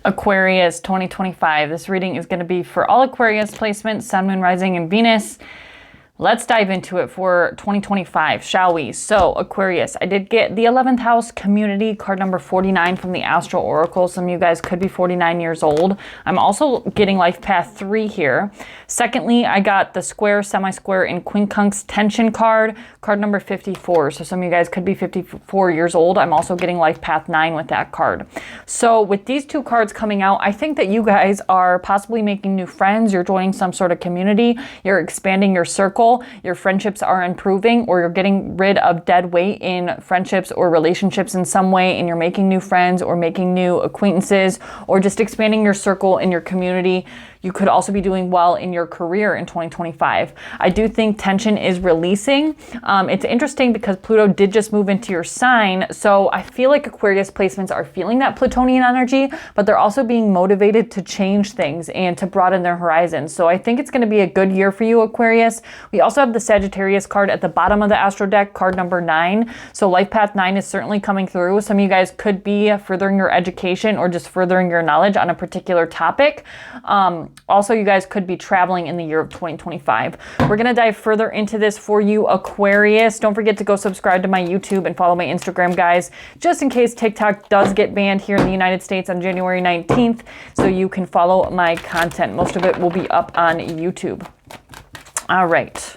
Aquarius 2025. This reading is going to be for all Aquarius placements, Sun, Moon, Rising, and Venus. Let's dive into it for 2025, shall we? So, Aquarius, I did get the 11th house community card number 49 from the Astral Oracle. Some of you guys could be 49 years old. I'm also getting life path 3 here. Secondly, I got the square, semi-square, and quincunx tension card number 54. So some of you guys could be 54 years old. I'm also getting life path 9 with that card. So with these two cards coming out, I think that you guys are possibly making new friends. You're joining some sort of community. You're expanding your circle. Your friendships are improving, or you're getting rid of dead weight in friendships or relationships in some way, and you're making new friends or making new acquaintances, or just expanding your circle in your community. You could also be doing well in your career in 2025. I do think tension is releasing. It's interesting because Pluto did just move into your sign. So I feel like Aquarius placements are feeling that Plutonian energy, but they're also being motivated to change things and to broaden their horizons. So I think it's going to be a good year for you, Aquarius. We also have the Sagittarius card at the bottom of the Astro deck, card number 9. So life path 9 is certainly coming through. Some of you guys could be furthering your education or just furthering your knowledge on a particular topic. Also, you guys could be traveling in the year of 2025. We're going to dive further into this for you, Aquarius. Don't forget to go subscribe to my YouTube and follow my Instagram, guys, just in case TikTok does get banned here in the United States on January 19th, so you can follow my content. Most of it will be up on YouTube. All right.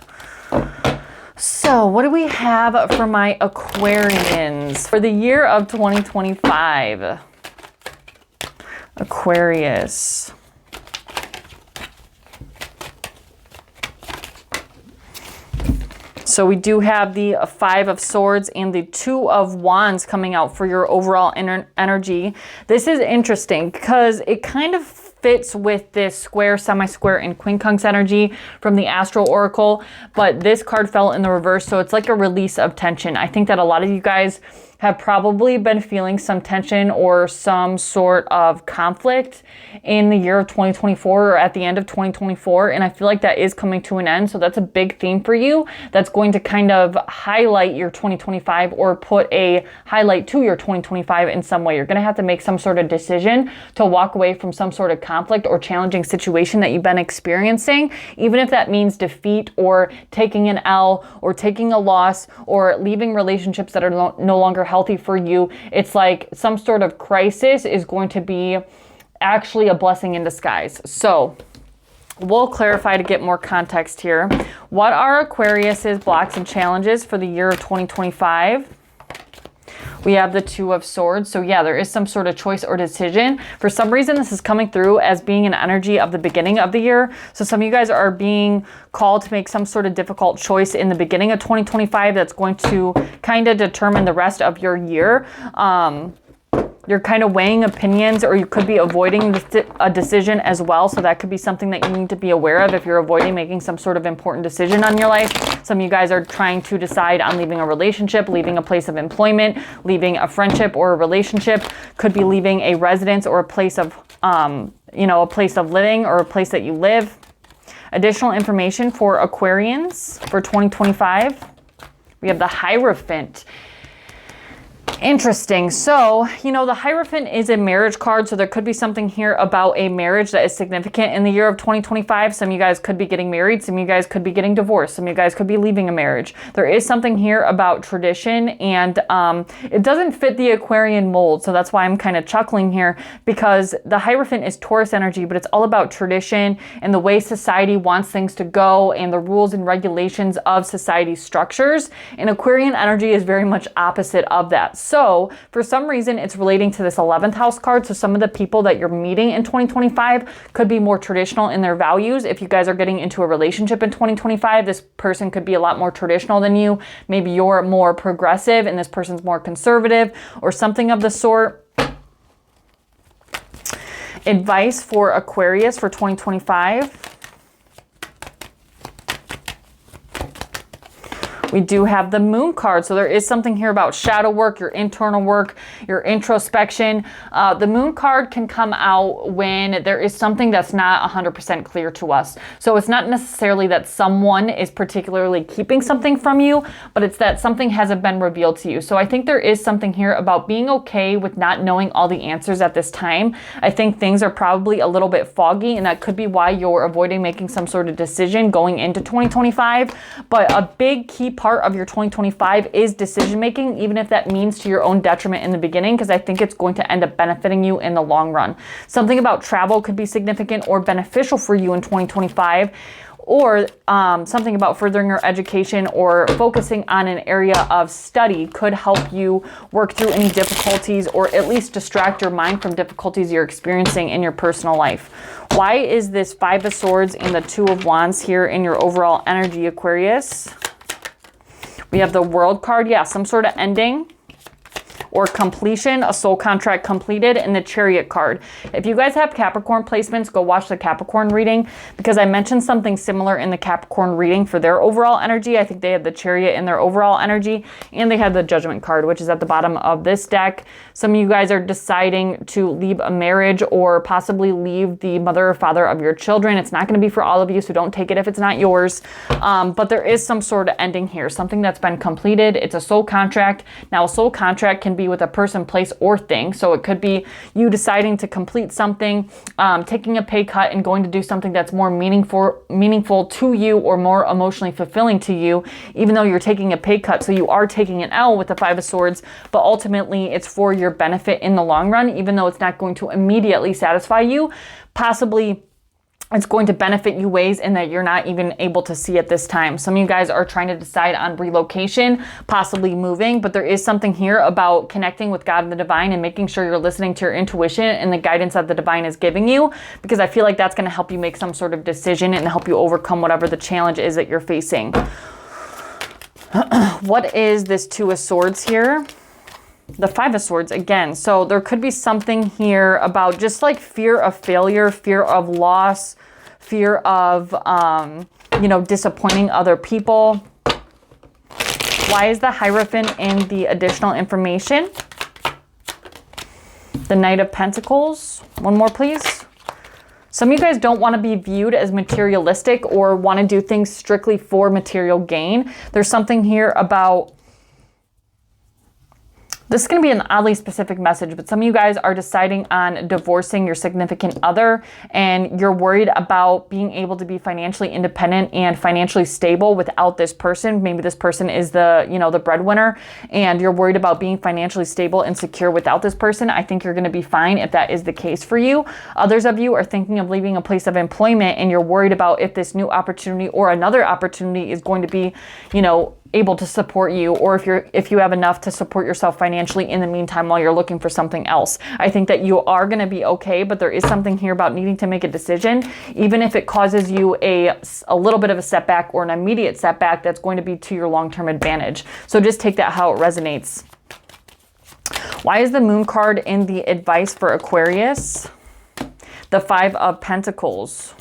So what do we have for my Aquarians for the year of 2025? Aquarius. So we do have the 5 of Swords and the 2 of Wands coming out for your overall energy. This is interesting because it kind of fits with this square, semi-square, and quincunx energy from the Astral Oracle, but this card fell in the reverse, so it's like a release of tension. I think that a lot of you guys have probably been feeling some tension or some sort of conflict in the year of 2024 or at the end of 2024, and I feel like that is coming to an end. So that's a big theme for you that's going to kind of highlight your 2025 or put a highlight to your 2025 in some way. You're going to have to make some sort of decision to walk away from some sort of conflict or challenging situation that you've been experiencing, even if that means defeat or taking an L or taking a loss or leaving relationships that are no longer healthy for you. It's like some sort of crisis is going to be actually a blessing in disguise. So we'll clarify to get more context here. What are Aquarius's blocks and challenges for the year of 2025? We have the 2 of Swords. So yeah, there is some sort of choice or decision. For some reason, this is coming through as being an energy of the beginning of the year. So some of you guys are being called to make some sort of difficult choice in the beginning of 2025 that's going to kind of determine the rest of your year. You're kind of weighing opinions, or you could be avoiding a decision as well. So that could be something that you need to be aware of if you're avoiding making some sort of important decision on your life. Some of you guys are trying to decide on leaving a relationship, leaving a place of employment, leaving a friendship or a relationship, could be leaving a residence or a place of, a place of living or a place that you live. Additional information for Aquarians for 2025. We have the Hierophant. Interesting. So, the Hierophant is a marriage card, so there could be something here about a marriage that is significant in the year of 2025. Some of you guys could be getting married. Some of you guys could be getting divorced. Some of you guys could be leaving a marriage. There is something here about tradition, and it doesn't fit the Aquarian mold, so that's why I'm kind of chuckling here, because the Hierophant is Taurus energy, but it's all about tradition and the way society wants things to go and the rules and regulations of society's structures, and Aquarian energy is very much opposite of that. So for some reason, it's relating to this 11th house card. So some of the people that you're meeting in 2025 could be more traditional in their values. If you guys are getting into a relationship in 2025, this person could be a lot more traditional than you. Maybe you're more progressive and this person's more conservative or something of the sort. Advice for Aquarius for 2025. We do have the Moon card. So there is something here about shadow work, your internal work, your introspection. The Moon card can come out when there is something that's not 100% clear to us. So it's not necessarily that someone is particularly keeping something from you, but it's that something hasn't been revealed to you. So I think there is something here about being okay with not knowing all the answers at this time. I think things are probably a little bit foggy, and that could be why you're avoiding making some sort of decision going into 2025. But a big key part of your 2025 is decision making, even if that means to your own detriment in the beginning, because I think it's going to end up benefiting you in the long run. Something about travel could be significant or beneficial for you in 2025, or something about furthering your education or focusing on an area of study could help you work through any difficulties, or at least distract your mind from difficulties you're experiencing in your personal life. Why is this Five of Swords and the Two of Wands here in your overall energy, Aquarius? We have the World card. Yeah, some sort of ending or completion, a soul contract completed, and the Chariot card. If you guys have Capricorn placements, go watch the Capricorn reading, because I mentioned something similar in the Capricorn reading for their overall energy. I think they had the Chariot in their overall energy, and they had the Judgment card, which is at the bottom of this deck. Some of you guys are deciding to leave a marriage or possibly leave the mother or father of your children. It's not going to be for all of you, so don't take it if it's not yours. But there is some sort of ending here, something that's been completed. It's a soul contract. Now, a soul contract can be with a person, place, or thing. So it could be you deciding to complete something, taking a pay cut and going to do something that's more meaningful to you or more emotionally fulfilling to you, even though you're taking a pay cut. So you are taking an L with the Five of Swords, but ultimately it's for your benefit in the long run, even though it's not going to immediately satisfy you. Possibly it's going to benefit you ways in that you're not even able to see at this time. Some of you guys are trying to decide on relocation, possibly moving, but there is something here about connecting with God and the divine and making sure you're listening to your intuition and the guidance that the divine is giving you, because I feel like that's going to help you make some sort of decision and help you overcome whatever the challenge is that you're facing. What is this Two of Swords here? The Five of Swords again. So there could be something here about just like fear of failure, fear of loss, fear of, disappointing other people. Why is the Hierophant in the additional information? The Knight of Pentacles. One more, please. Some of you guys don't want to be viewed as materialistic or want to do things strictly for material gain. There's something here about, this is going to be an oddly specific message, but some of you guys are deciding on divorcing your significant other, and you're worried about being able to be financially independent and financially stable without this person. Maybe this person is the breadwinner, and you're worried about being financially stable and secure without this person. I think you're going to be fine if that is the case for you. Others of you are thinking of leaving a place of employment, and you're worried about if this new opportunity or another opportunity is going to be, able to support you, or if you have enough to support yourself financially in the meantime while you're looking for something else. I think that you are going to be okay, but there is something here about needing to make a decision, even if it causes you a little bit of a setback or an immediate setback that's going to be to your long-term advantage. So just take that how it resonates. Why is the Moon card in the advice for Aquarius? The Five of Pentacles.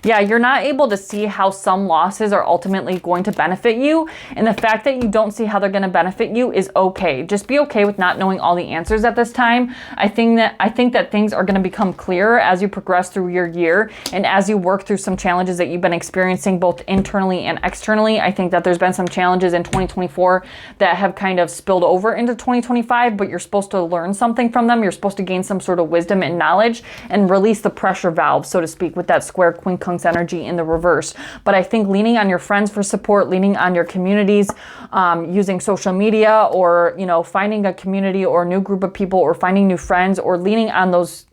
Yeah, you're not able to see how some losses are ultimately going to benefit you. And the fact that you don't see how they're going to benefit you is okay. Just be okay with not knowing all the answers at this time. I think that things are going to become clearer as you progress through your year and as you work through some challenges that you've been experiencing both internally and externally. I think that there's been some challenges in 2024 that have kind of spilled over into 2025, but you're supposed to learn something from them. You're supposed to gain some sort of wisdom and knowledge and release the pressure valve, so to speak, with that square Queen Kunks energy in the reverse. But I think leaning on your friends for support, leaning on your communities, using social media, or finding a community or a new group of people, or finding new friends, or leaning on those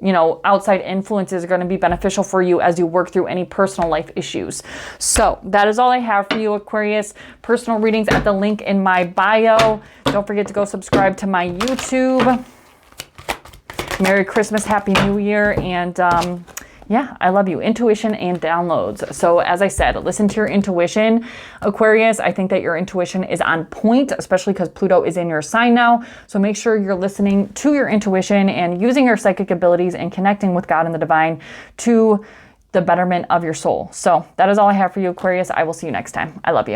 outside influences are going to be beneficial for you as you work through any personal life issues. So that is all I have for you, Aquarius. Personal readings at the link in my bio. Don't forget to go subscribe to my YouTube. Merry Christmas, Happy New Year, and yeah, I love you. Intuition and downloads. So as I said, listen to your intuition, Aquarius. I think that your intuition is on point, especially because Pluto is in your sign now. So make sure you're listening to your intuition and using your psychic abilities and connecting with God and the divine to the betterment of your soul. So that is all I have for you, Aquarius. I will see you next time. I love you.